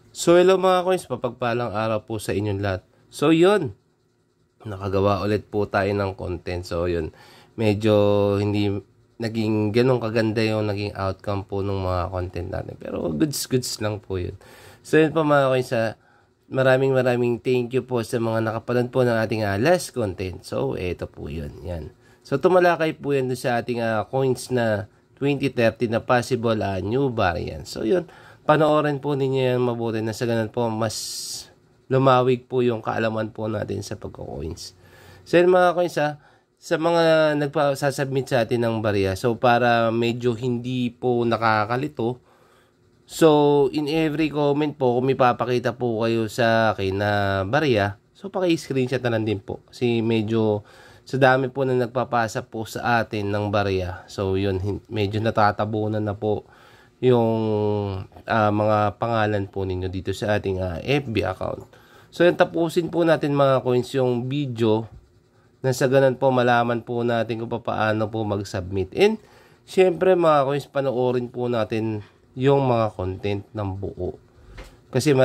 So hello mga coins, papagpalang araw po sa inyong lahat. So yun, nakagawa ulit po tayo ng content. So yun, medyo hindi naging ganun kaganda yung naging outcome po ng mga content natin. Pero goods lang po yun. So yun po mga coins, maraming thank you po sa mga nakapanood po ng ating last content. So eto po yun, yan. So tumalakay po yan sa ating coins na 2030 na possible new variant. So yun, panoorin po ninyo yan mabuti na sa ganun po mas lumawig po yung kaalaman po natin sa pagko-coins. So yun mga coins sa mga nagpasasubmit sa atin ng barya, so para medyo hindi po nakakalito, so in every comment po kung may papakita po kayo sa akin na barya, so paki-screenshot na lang din po kasi medyo sa dami po na nagpapasa po sa atin ng barya, so yun medyo natatabunan na po yung mga pangalan po ninyo dito sa ating FB account. So yan, tapusin po natin mga coins yung video na sa ganun po malaman po natin kung paano po mag-submit. And syempre mga coins, panoorin po natin yung mga content ng buo. Kasi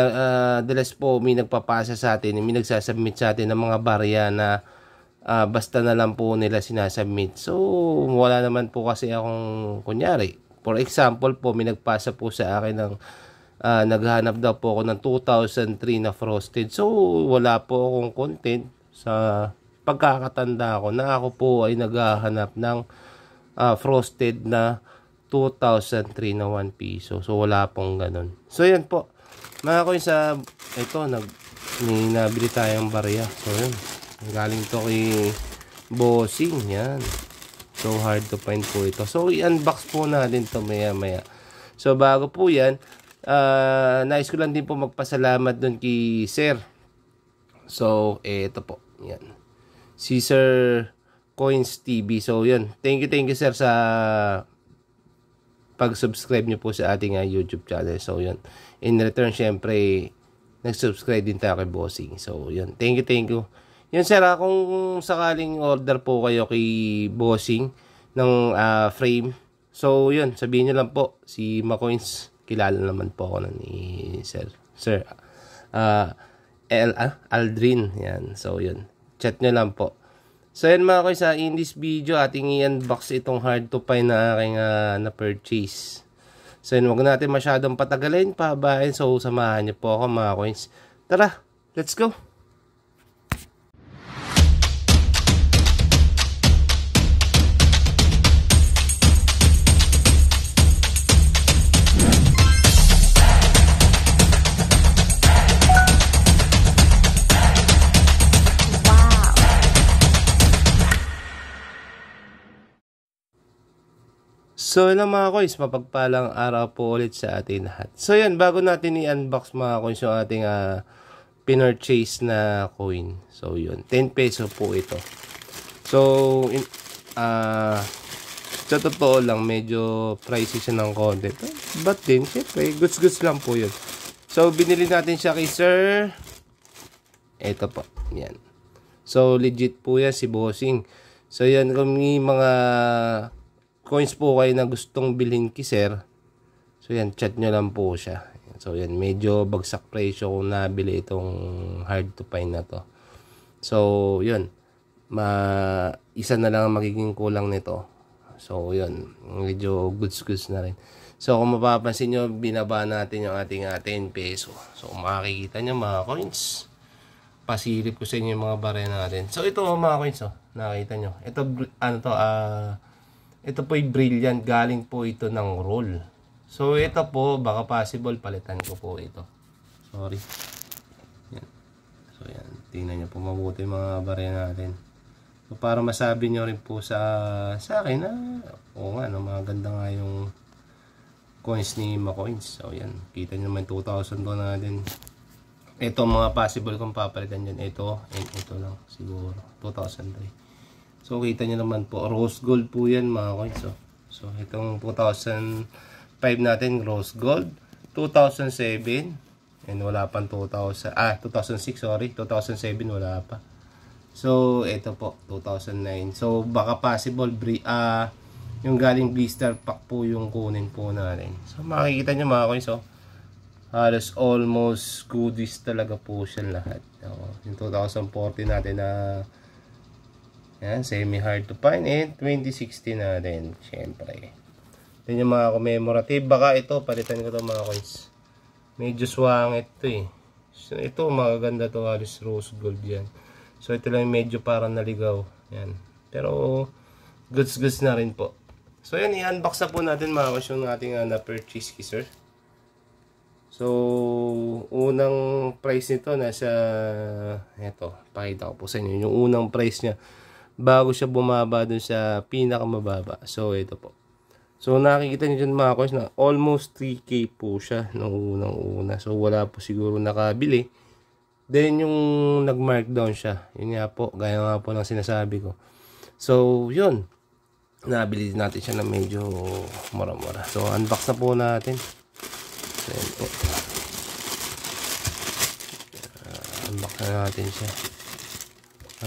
dalas po may nagpapasa sa atin, may nagsasubmit sa atin ng mga barya na basta na lang po nila sinasubmit. So wala naman po kasi akong kunyari. For example po, may nagpasa po sa akin ng naghahanap daw po ako ng 2003 na frosted. So, wala po akong content sa pagkakatanda ko na ako po ay naghahanap ng frosted na 2003 na 1 piso. So, wala pong ganun. So, yan po. Mga coins, ito, may nabili tayong barya. So, yun. Galing to kay Bossing. Yan. So hard to find po ito. So i-unbox po natin to maya. So bago po yan, nais ko lang din po magpasalamat dun kay Sir. So ito po, yan. Si Sir Coins TV. So yan, thank you Sir sa pag-subscribe nyo po sa ating YouTube channel. So yan, in return syempre nag-subscribe din tayo kay Bossing. So yan, thank you. Yan sir, kung sakaling order po kayo kay Bossing ng frame, so yun, sabihin nyo lang po, si Macoins, kilala naman po ako ni Sir Aldrin, yan, so yun, chat nyo lang po. So yan mga coins, in this video, ating i-unbox itong hard to find na aking na-purchase. So yun, wag natin masyadong patagalin, pahabain, so samahan nyo po ako mga coins. Tara, let's go! So yun mga coins, mapagpalang araw po ulit sa atin lahat. So yan, bago natin i-unbox mga coins yung ating pinurchase na coin. So yun, 10 peso po ito. So sa totoo lang, medyo pricey siya ng konti. But din, syempre, goods lang po yun. So binili natin siya kay Sir. Ito po, yan. So legit po yan si Bossing. So yan, kung may mga coins po kayo na gustong bilhin kay Sir, so yan, chat nyo lang po siya. So yan, medyo bagsak presyo kung nabili itong hard to find na to. So yun, isa na lang magiging kulang nito. So yun, medyo goods na rin. So kung mapapansin nyo, binaba natin yung ating 10 peso. So kung makikita nyo mga coins, pasilip ko sa inyo yung mga barya natin. So ito mga coins, nakita nyo, ito ano to, ito po ay brilliant, galing po ito ng roll. So ito po, baka possible palitan ko po ito. Sorry. Yan. So yan, tingnan nyo po mabuti mga barya natin. So para masabi nyo rin po sa akin na oo nga, maganda nga yung coins ni Macoins. So yan, kita nyo naman 2,000 to natin. Ito mga possible kung papalitan dyan. Ito and ito lang siguro 2,003. So kita nyo naman po, rose gold po yan mga coins. So itong 2005 natin, rose gold. 2007 and wala pang 2006, sorry, 2007 wala pa. So ito po 2009. So baka possible yung galing blister pack po yung kunin po natin. So makikita nyo mga coins, halos almost goodies talaga po siya lahat. Yung 2014 natin na yan, semi hard to find, and 2016 natin, syempre. Yan yung mga commemorative. Baka ito, palitan ko to mga coins. Medyo swangit to eh. So, ito, magaganda to, halos rose gold yan. So, ito lang medyo parang naligaw. Yan. Pero, goods na rin po. So, yan, i-unbox na po natin mga coins yung ating na-purchase kisser. So, unang price nito nasa, eto, pakita ko po sa inyo. Yung unang price niya, bago siya bumaba dun sa pinakamababa. So, ito po. So, nakikita niyo dyan mga coins na almost 3K po siya nung unang-una. So, wala po siguro nakabili. Then, yung nag-markdown siya. Yun nga po, gaya nga po ng sinasabi ko. So, yun. Nabili natin siya na medyo mura-mura. So, unbox na po natin. So, yun po. Unbox na natin siya.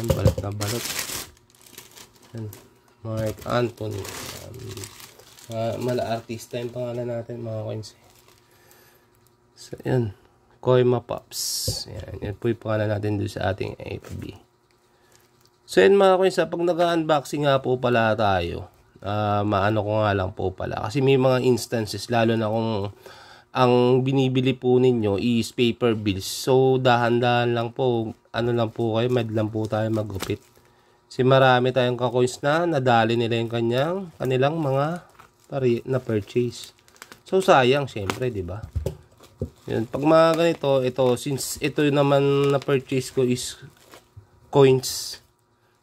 Balot na balot. Mark Anthony. Mala artista yung pangalan natin mga coins. So yan, Koima Pops. Yan po yung pangalan natin doon sa ating FB. So yan mga coins, pag nag-unboxing nga po pala tayo, maano ko nga lang po pala. Kasi may mga instances, lalo na kung ang binibili po ninyo is paper bills. So dahan-dahan lang po, ano lang po kayo, mad lang po tayo magupit. Kasi marami tayong ka-coins na nadali nila yung kanilang mga na purchase. So sayang syempre, 'di ba? Yun, pag mga ganito, ito since ito naman na purchase ko is coins.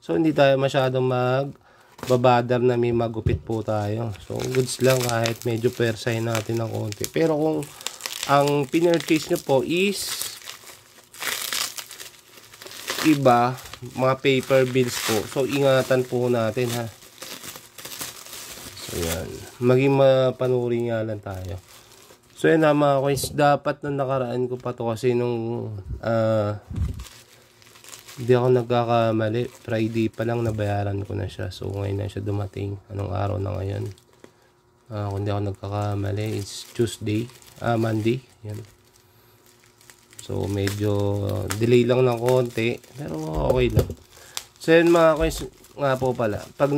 So hindi tayo masyadong magbabadar na may magupit po tayo. So goods lang kahit medyo persahin natin ng konti. Pero kung ang pinurchase nyo po is iba, mga paper bills po. So, ingatan po natin ha. So, yan. Maging mapanuri nga lang tayo. So, yan na mga coins. Dapat nung nakaraan ko pa to kasi nung hindi ako nagkakamali. Friday pa lang nabayaran ko na siya. So, ngayon na siya dumating. Anong araw na ngayon? Kung hindi ako nagkakamali, it's Tuesday. Monday. Yan. So, medyo delay lang ng konti. Pero okay lang. So, yun mga coins nga po pala. Pag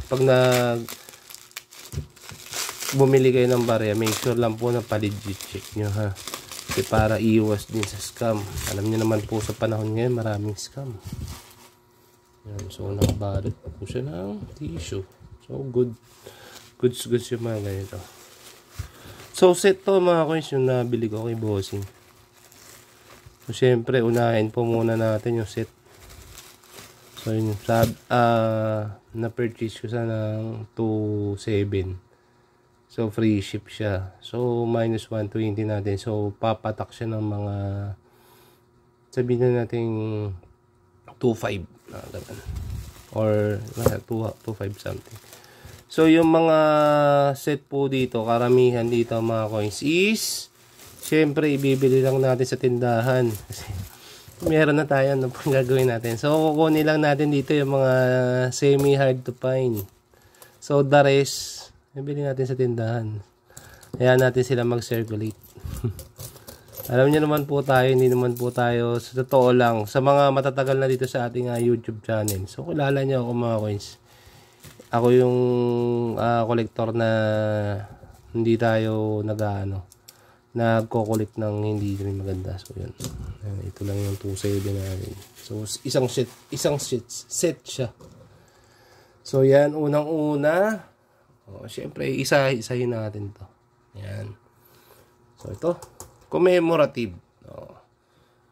pag bumili kayo ng barya, make sure lang po na pa-legit check nyo ha. Kasi para iwas din sa scam. Alam nyo naman po sa panahon ngayon, maraming scam. Yan. So, nakabalot po siya ng tissue. So, goods yung mga ganito. So, set to mga coins yung nabili ko kay bossing. So, syempre, unahin po muna natin yung set. So, yun, na-purchase ko sa ng 2.7. So, free ship siya. So, minus 120 natin. So, papatak siya ng mga, sabihin na natin 2.5. Or, 2.5 something. So, yung mga set po dito, karamihan dito mga coins is, syempre, ibibili lang natin sa tindahan. Kasi, meron na tayo ano pang gagawin natin. So, kukunin lang natin dito yung mga semi-hard to find. So, the rest, ibili natin sa tindahan. Hayaan natin sila mag-circulate. Alam niyo naman po tayo, hindi naman po tayo, sa totoo lang, sa mga matatagal na dito sa ating YouTube channel. So, kilala niyo ako mga coins. Ako yung collector na hindi tayo nagko-collect ng hindi rin maganda. So yun. Ito lang yung 2.7 natin. So isang set siya. So yan, unang-una. Syempre isa-isahin natin 'to. Yan. So ito, commemorative.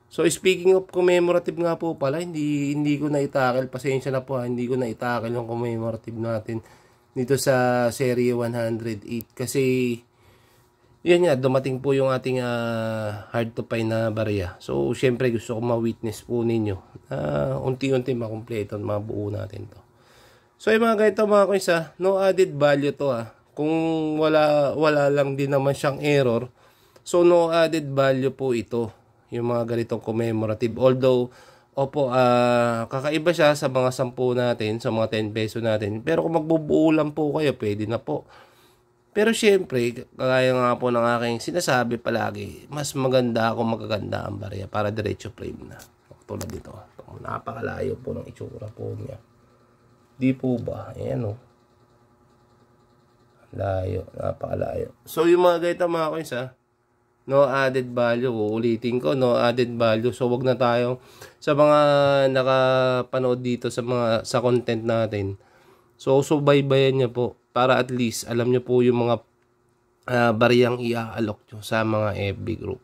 So speaking of commemorative nga po pala, hindi ko na itakil, pasensya na po, hindi ko na itakil yung commemorative natin dito sa Serie 108 kasi yan nga, dumating po yung ating hard to find na barya. So syempre gusto ko ma-witness po ninyo unti-unti makumpleto, mabuo natin to. So yung mga ganito mga coins no added value to kung wala lang din naman siyang error, so no added value po ito. Yung mga ganitong commemorative. Although, opo, kakaiba siya sa mga 10 natin, sa mga 10 peso natin. Pero kung magbubuo lang po kayo, pwede na po. Pero syempre, kagaya nga po ng aking sinasabi palagi, mas maganda kung magaganda ang barya para diretso frame na. Tulad dito. Napakalayo po ng itsura po niya. Di po ba? Ayan o. Layo. Napakalayo. So yung mga ganito mga coins ha, no added value. Uulitin ko, no added value. So wag na tayo sa mga nakapanood dito sa content natin. So subaybayan niyo po para at least alam niyo po yung mga bariyang i-aalok nyo sa mga FB group.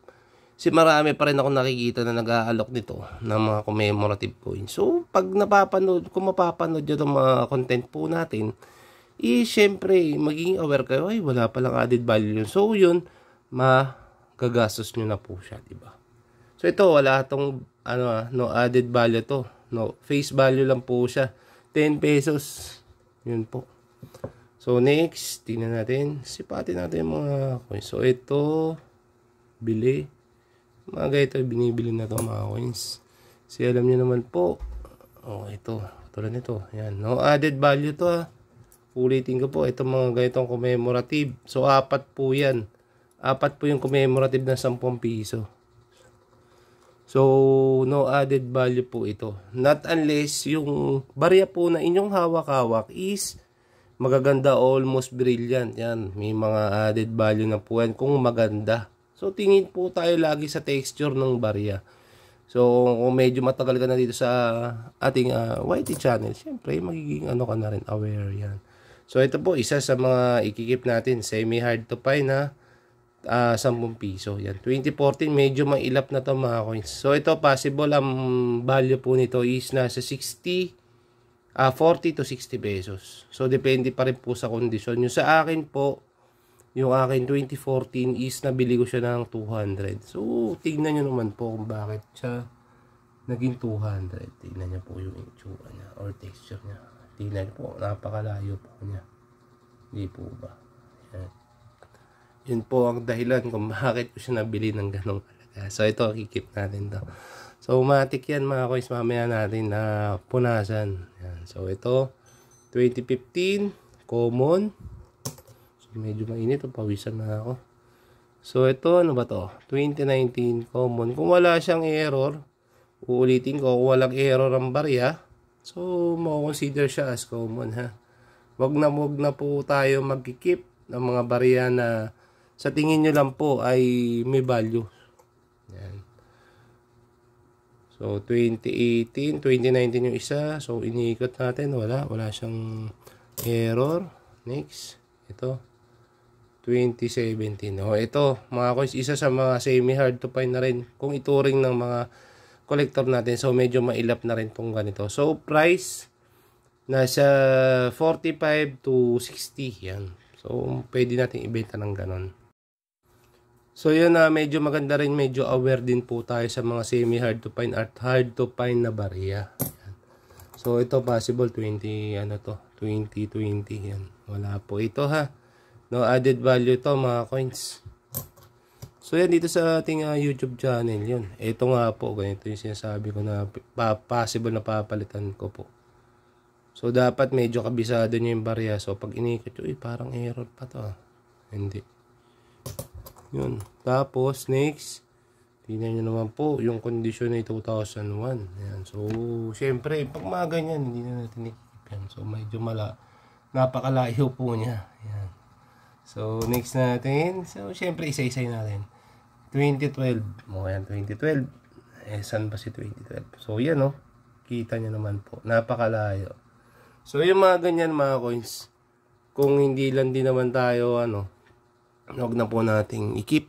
Kasi marami pa rin ako nakikita na nag-aalok nito ng mga commemorative coins. So pag kung mapapanood nyo itong mga content po natin, syempre magiging aware kayo, ay wala palang added value yun. So yun, magagastos nyo na po siya, diba? So ito, wala itong no added value to. No, face value lang po siya. 10 pesos. Yun po. So next, tingnan natin. Sipatin natin yung mga coins. So ito, bili. Mga ganito, binibili na to mga coins. Kasi alam nyo naman po. Oh, ito. Tulad nito. Yan. No added value to ha. Ulitin ko po. Ito mga ganitong commemorative. So 4 po yan. 4 po yung commemorative na 10 piso. So, no added value po ito. Not unless yung barya po na inyong hawak-hawak is magaganda, almost brilliant. Yan, may mga added value na po yan kung maganda. So, tingin po tayo lagi sa texture ng barya. So, kung medyo matagal ka na dito sa ating YT channel, syempre, magiging ka na rin, aware yan. So, ito po, isa sa mga ikikip natin, semi-hard to find na 10 piso. Yan. 2014, medyo mailap na to mga coins. So, ito possible, ang value po nito is nasa 40 to 60 pesos. So, depende pa rin po sa kondisyon. Yung sa akin po, yung akin 2014 is nabili ko siya ng 200. So, tignan nyo naman po kung bakit siya naging 200. Tignan nyo po yung itsura niya or texture niya. Tignan nyo po, napakalayo po niya. Hindi po ba? Yan. Yun po ang dahilan kung bakit ko siya nabili ng ganong halaga. So, ito, kikip natin to. So, matik yan mga coins. Mamaya natin na punasan. Yan. So, ito, 2015, common. So, medyo mainit. Pawisan na ako. So, ito, ano ba to? 2019, common. Kung wala siyang error, uulitin ko, kung walang error ang barya, so, ma-consider siya as common, ha? Wag na po tayo magkikip ng mga barya na sa tingin nyo lang po ay may value. Yan. So, 2018, 2019 yung isa. So, iniikot natin. Wala siyang error. Next. Ito. 2017. O, ito. Mga coins, isa sa mga semi-hard to find na rin. Kung ituring ng mga collector natin. So, medyo mailap na rin pong ganito. So, price nasa 45 to 60. Yan. So, pwede natin ibenta ng ganon. So, yun na medyo maganda rin, medyo aware din po tayo sa mga semi-hard to find at hard to find na barya. Yan. So, ito possible 2020. Yan. Wala po ito ha. No added value to mga coins. So, yan dito sa ating YouTube channel yun. Ito nga po, ganito yung sinasabi ko na possible na papalitan ko po. So, dapat medyo kabisado nyo yung barya. So, pag inikot nyo, parang error pa to. Hindi. Yun. Tapos, next. Tingnan nyo naman po, yung condition ay 2001. Ayan. So, syempre, pag mga ganyan, hindi na natin ikikip yan. So, medyo napakalayo po niya. Ayan. So, next natin. So, syempre, isa-isay natin. 2012. Ayan, 2012. Saan ba si 2012? So, yan, no. Kita nyo naman po. Napakalayo. So, yung mga ganyan mga coins, kung hindi lang din naman tayo, huwag na po nating ikip.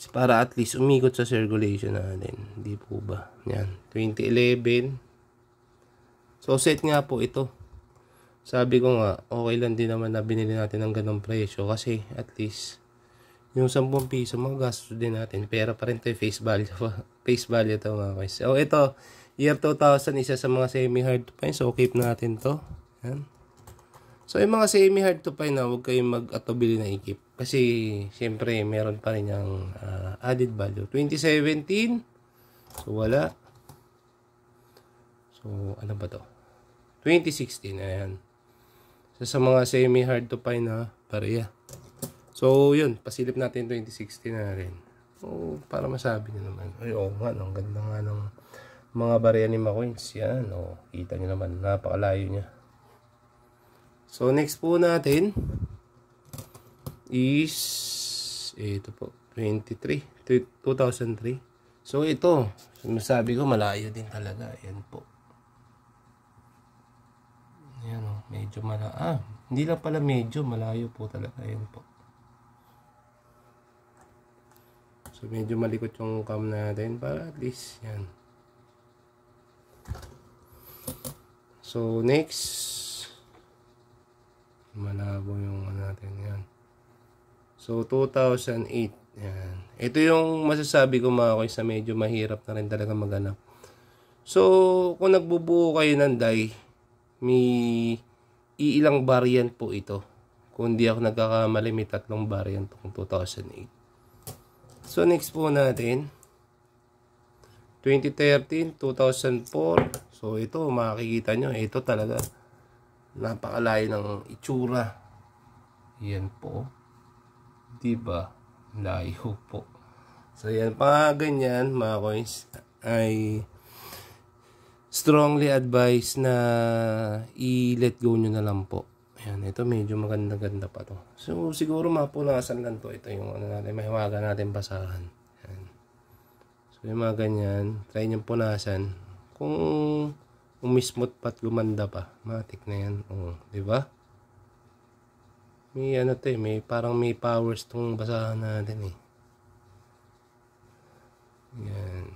Para at least umikot sa circulation natin. Hindi po ba? Yan. 2011. So, set nga po ito. Sabi ko nga, okay lang din naman na binili natin ng ganong presyo. Kasi, at least, yung 10 piso, magagastos din natin. Pera pa rin ito, face value. Face value ito mga guys. So, ito, year 2000, isa sa mga semi-hard to find. So, keep natin to. Yan. So, yung mga semi-hard to find na, huwag kayong mag-atubili na ikip. Kasi, syempre, meron pa rin yung added value. 2017. So, wala. So, ano ba to? 2016. Ayan. So, sa mga semi-hard to find na, pareha. So, yun. Pasilip natin 2060 na rin. So, para masabi nyo naman. Ay, oo nga. Ang ganda nga ng mga barya ni McQueens. Yan. O, kita nyo naman. Napakalayo niya. So, next po natin is ito po. 2003. So, ito. Masabi ko, malayo din talaga. Yan po. Yan o. Medyo malayo. Hindi lang pala medyo. Malayo po talaga. Yan po. So, medyo malikot yung cam natin para at least, yan. So, next. Malabo yung natin, yan. So, 2008. Yan. Ito yung masasabi ko mga koy sa medyo mahirap na rin talaga maganap. So, kung nagbubuo kayo ng die, may iilang variant po ito. Kung di ako nagkakamali, may 3 variant itong 2008. So, next po natin, 2013, 2004. So, ito, makikita nyo, ito talaga, napakalayo ng itsura. Yan po. Diba? Layo po. So, yan, pag ganyan, mga coins, ay strongly advise na i-let go nyo na lang po. Ayan, ito medyo maganda-ganda pa to. So, siguro mapunasan lang to. Ito yung ano natin, mahiwaga natin basahan. Ayan. So, yung mga ganyan, try nyo punasan. Kung umismot pa't gumanda pa, matik na yan. O, diba? May ano to eh, may, parang may powers tong basahan natin eh. Ayan.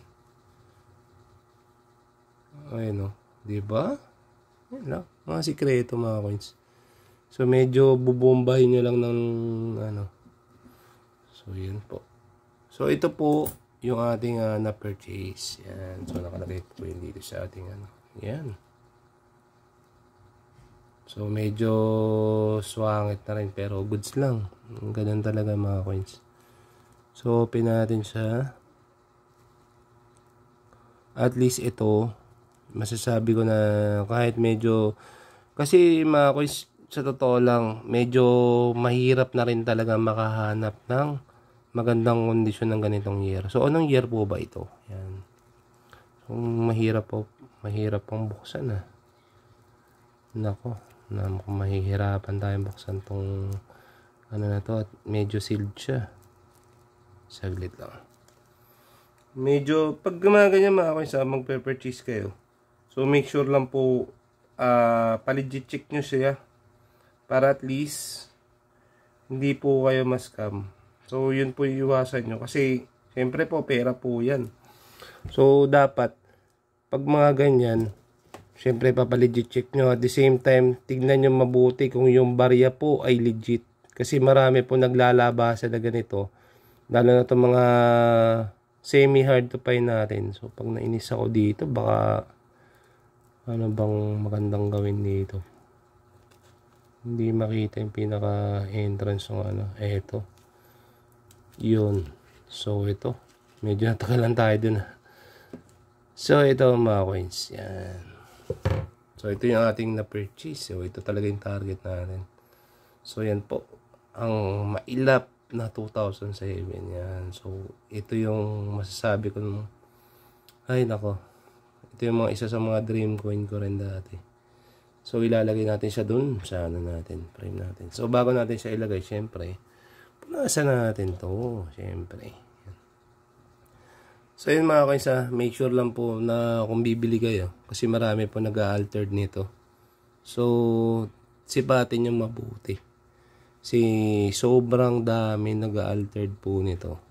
Ayan o, diba? Ayan lang, mga sikreto mga coins. So, medyo bubombahin nyo lang ng ano. So, yun po. So, ito po yung ating na-purchase. Yan. So, nakalagay po yun dito sa ating ano. Yan. So, medyo swangit na rin. Pero, goods lang. Ganun talaga mga coins. So, open natin siya. At least ito, masasabi ko na kahit medyo, kasi mga coins, sa totoo lang, medyo mahirap na rin talaga makahanap ng magandang kondisyon ng ganitong year. So, anong year po ba ito? Yan. So, mahirap pong buksan Nako, mahihirapan tayong buksan tong ano na to at medyo sealed siya. Saglit lang. Medyo, pag gumaganyan mga kayo sa magpe-purchase kayo, so make sure lang po, paligid check nyo siya. Para at least hindi po kayo ma-scam. So, yun po iwasan nyo. Kasi, siyempre po, pera po yan. So, dapat, pag mga ganyan, siyempre, papalegit check nyo. At the same time, tignan nyo mabuti kung yung barya po ay legit. Kasi marami po naglalabasa na ganito. Lalo na itong mga semi-hard to find natin. So, pag nainis ako dito, baka ano bang magandang gawin dito? Hindi makita yung pinaka entrance ng ano. Eto. Yun. So, ito. Medyo natagalan tayo dun. So, ito mga coins. Yan. So, ito yung ating na-purchase. So, ito talaga yung target natin. So, yan po. Ang mailap na 2007. Yan. So, ito yung masasabi ko. Ay, nako. Ito yung mga isa sa mga dream coin ko rin dati. So, ilalagay natin siya dun sa ano natin, frame natin. So, bago natin siya ilagay, syempre, punasan natin to, syempre. So, yun mga kaisa, make sure lang po na kung bibili kayo, kasi marami po nag-a-altered nito. So, sipatin yung mabuti. Kasi, sobrang dami nag-a-altered po nito.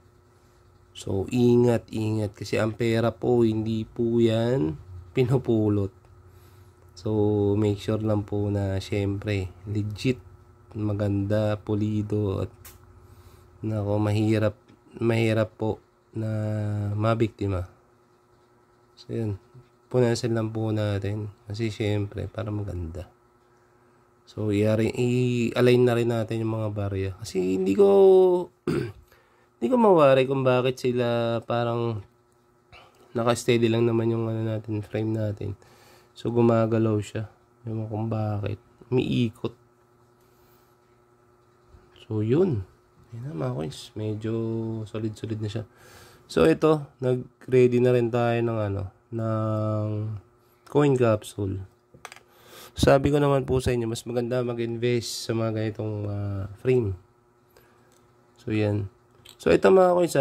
So, ingat, kasi ang pera po, hindi po yan pinupulot. So, make sure lang po na syempre, legit, maganda, pulido, at nako, mahirap po na mabiktima. So, yun. Punasan lang po natin. Kasi syempre, para maganda. So, i-align na rin natin yung mga barya. Kasi hindi ko mawari kung bakit sila parang naka-steady lang naman yung ano natin, frame natin. So, gumagalaw siya. Ewan kung bakit. Umiikot. So, yun. Yan na mga coins. Medyo solid-solid na siya. So ito, nag-ready na rin tayo ng ng coin capsule. Sabi ko naman po sa inyo, mas maganda mag-invest sa mga ganitong frame. So yan. So ito mga coins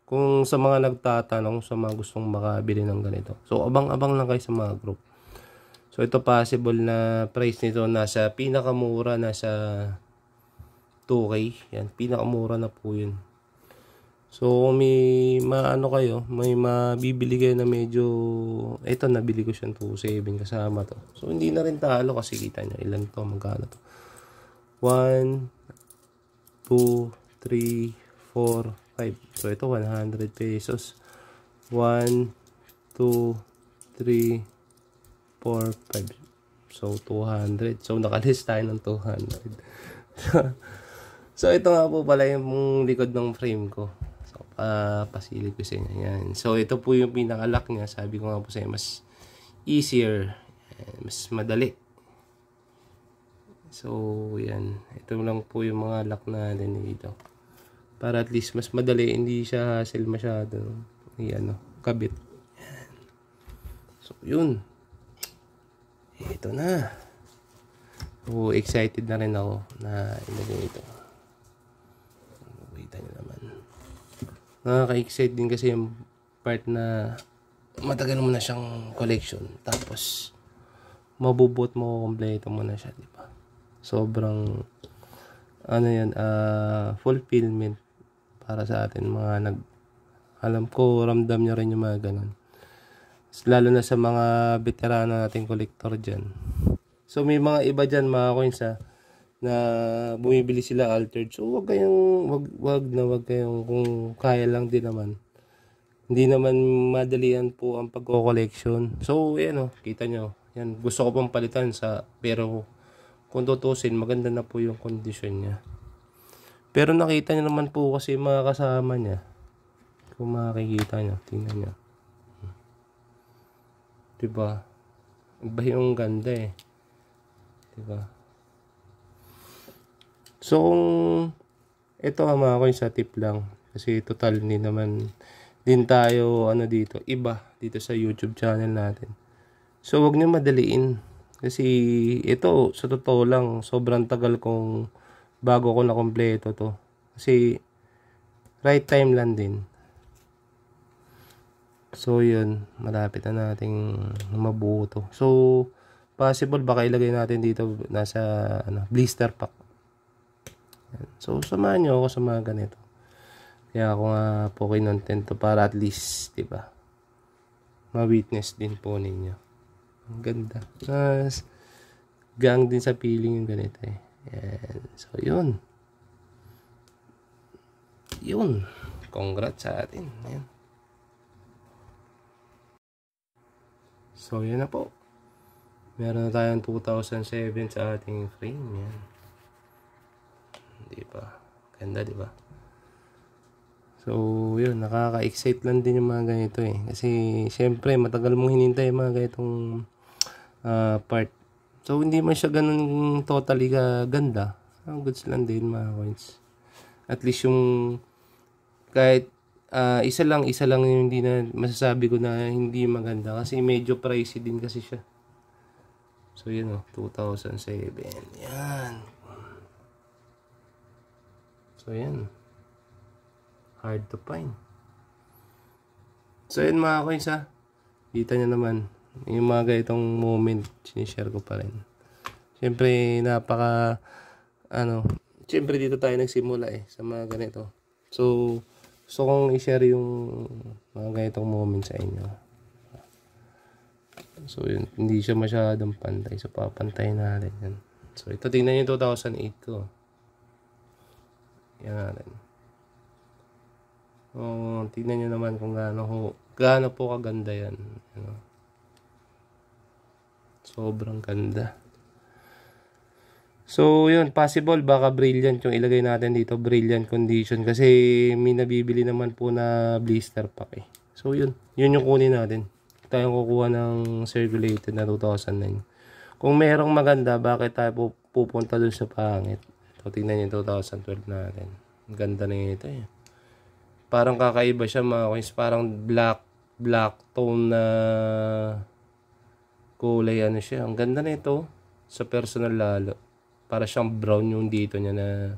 kung sa mga nagtatanong, sa mga gustong makabili ng ganito. So abang-abang lang kayo sa mga group. So ito possible na price nito nasa pinakamura, nasa 2K. Yan, pinakamura na po yun. So kung may kayo, may mabibili kayo na medyo, ito nabili ko siyang 2.7 kasama to. So hindi na rin talo kasi kita nyo ilan to, magkano to. 1, 2, 3, 4, 5. So ito 100 pesos. 1, 2, 3, 4, 5. So 200. So nakalis tayo ng 200. So ito nga po pala yung likod ng frame ko. Pasilip ko sa inyo. Yan. So, ito po yung pinaka-lock niya. Sabi ko nga po sa inyo, mas easier. Mas madali. So, yan. Ito lang po yung mga lock natin dito. Para at least mas madali. Hindi siya hassle masyado. Kabit. Yan. So, yun. Ito na. So, excited na rin ako na ilagay ito. Kita nyo naman. Nakaka-excite din kasi yung part na matagal mo na siyang collection. Tapos, mabubot mo, kompleto mo na siya, di ba? Sobrang, fulfillment para sa atin. Alam ko, ramdam niya rin yung mga ganun. Lalo na sa mga veterano nating collector dyan. So, may mga iba dyan, mga coins na bumibili sila altered. So wag kayong kung kaya lang din naman. Hindi naman madalian po ang pagko-collection. So ayan kita nyo. Yan, gusto ko pang palitan pero kung tutusin maganda na po yung condition niya. Pero nakita niyo naman po kasi mga kasama niya. Kung makikita niyo, tingnan niyo. 'Di ba? Iba yung ganda 'Di ba? So, kung ito mga coins sa tip lang. Kasi total hindi naman din tayo iba dito sa YouTube channel natin. So, wag niyo madaliin. Kasi ito, sa totoo lang, sobrang tagal kong bago ko na kompleto to. Kasi right time lang din. So, yun. Malapit na nating mabuo to. So, possible baka ilagay natin dito nasa blister pack. So, samahan nyo ako sa mga ganito. Kaya ako nga po kinontent to para at least, diba, ma-witness din po ninyo. Ang ganda. Gang din sa feeling yung ganito Yan. So, yun. Yun. Congrats sa atin. Yan. So, yan na po. Meron na tayong 2007 sa ating frame. Yan. Diba? Ganda, diba? So, yun. Nakaka-excite lang din yung mga ganito Kasi, syempre, matagal mong hinintay yung mga ganitong part. So, hindi man siya ganun totally ganda. Ang goods lang din, mga coins. At least yung kahit isa lang yung hindi na masasabi ko na hindi maganda. Kasi medyo pricey din kasi siya. So, yun 2007. Yan. So, yan. Hard to find. So, yan mga coins Kita nyo naman. Yung mga ganitong moment, sinishare ko pa rin. Siyempre, siyempre dito tayo nagsimula sa mga ganito. So, gusto kong i-share yung mga ganitong moment sa inyo. So, yun. Hindi siya masyadong pantay. So, papantayin natin yan. So, ito, tingnan nyo 2008 ko. Yan natin. Tingnan nyo naman kung gaano po kaganda yan. Sobrang ganda. So, yun. Possible, baka brilliant yung ilagay natin dito. Brilliant condition. Kasi may nabibili naman po na blister pack So, yun. Yun yung kunin natin. Tayong kukuha ng circulated na 2009. Kung merong maganda, bakit tayo pupunta dun sa pangit? So, tingnan nyo 2012 natin. Ang ganda na ito eh. Parang kakaiba siya mga coins. Parang black tone na kulay ano siya. Ang ganda na ito. Sa personal lalo. Para siyang brown yung dito niya na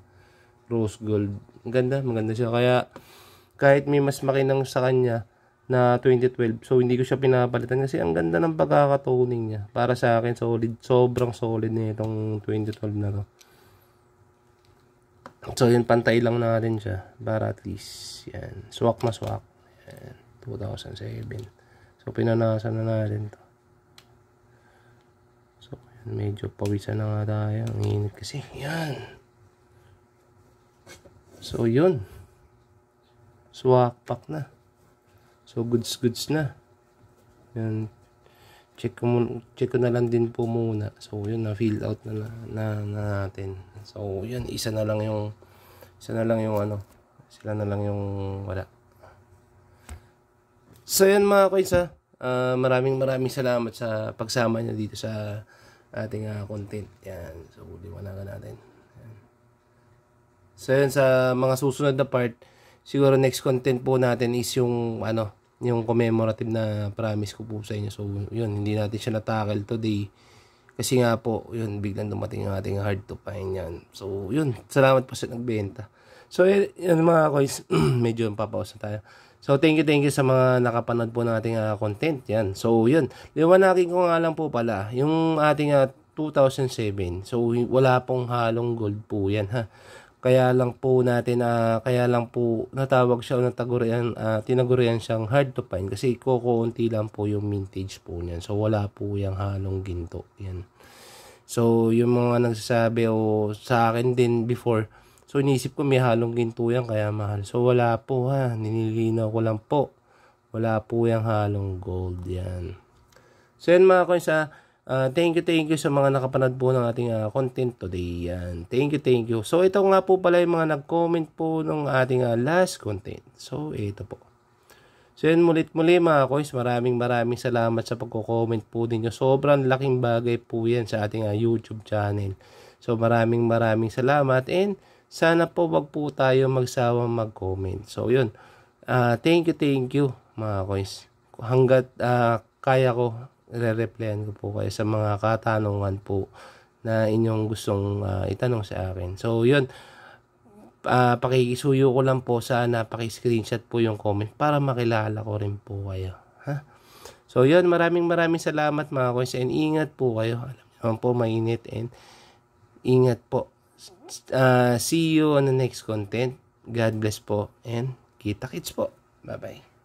rose gold. Ang ganda. Maganda siya. Kaya kahit may mas makinang sa kanya na 2012. So hindi ko siya pinapalitan kasi ang ganda ng pagkakatoning niya. Para sa akin solid. Sobrang solid na itong 2012 na to. So yun, pantay lang natin siya para at least yan, swak na swak. Yan, 2007. So pinanasan na natin to. So yan, medyo pawisan na nga tayo, ang init kasi. Yan. So yun, swak pack na. So goods na. Yan, check ko na lang din po muna. So yun, na fill out na natin. So yun, isa na lang yung ano, sila na lang yung wala. So yun mga coins ha, maraming salamat sa pagsama niyo dito sa ating content. Yan, so liwanagan natin. Yan. So yun, sa mga susunod na part, siguro next content po natin is yung ano, yung commemorative na promise ko po sa inyo. So yun, hindi natin siya na-tackle today kasi nga po, yun, biglang dumating yung ating hard to find yan. So yun, salamat po sa nagbenta. So yun mga coins, medyo papause na tayo. So thank you sa mga nakapanood po ng ating content yan. So yun, liwanagin ko nga lang po pala yung ating 2007. So wala pong halong gold po yan ha. Kaya lang po natawag siya o tinagurian siyang hard to find kasi kukunti lang po yung mintage po niyan. So wala po yung halong ginto. Yan. So yung mga nagsasabi o sa akin din before, so inisip ko may halong ginto yan kaya mahal. So wala po ha, nililinaw ko lang po. Wala po yung halong gold yan. So yan mga coins thank you sa mga nakapanood po ng ating content today. Yan. Thank you. So ito nga po pala yung mga nag-comment po ng ating last content. So ito po. So yan, muli mga coins, maraming salamat sa pagko-comment po ninyo. Sobrang laking bagay po yan sa ating YouTube channel. So maraming salamat and sana po wag po tayo magsawang mag-comment. So yun. Thank you mga coins. Hanggat kaya ko, re-replyan ko po kayo sa mga katanungan po na inyong gustong itanong sa akin. So yun, pakikisuyo ko lang po, sana paki-screenshot po yung comment para makilala ko rin po kayo. Ha? So yun, maraming salamat mga coins and ingat po kayo. Alam niyo naman po, mainit and ingat po. See you on the next content. God bless po and kita-kits po. Bye-bye.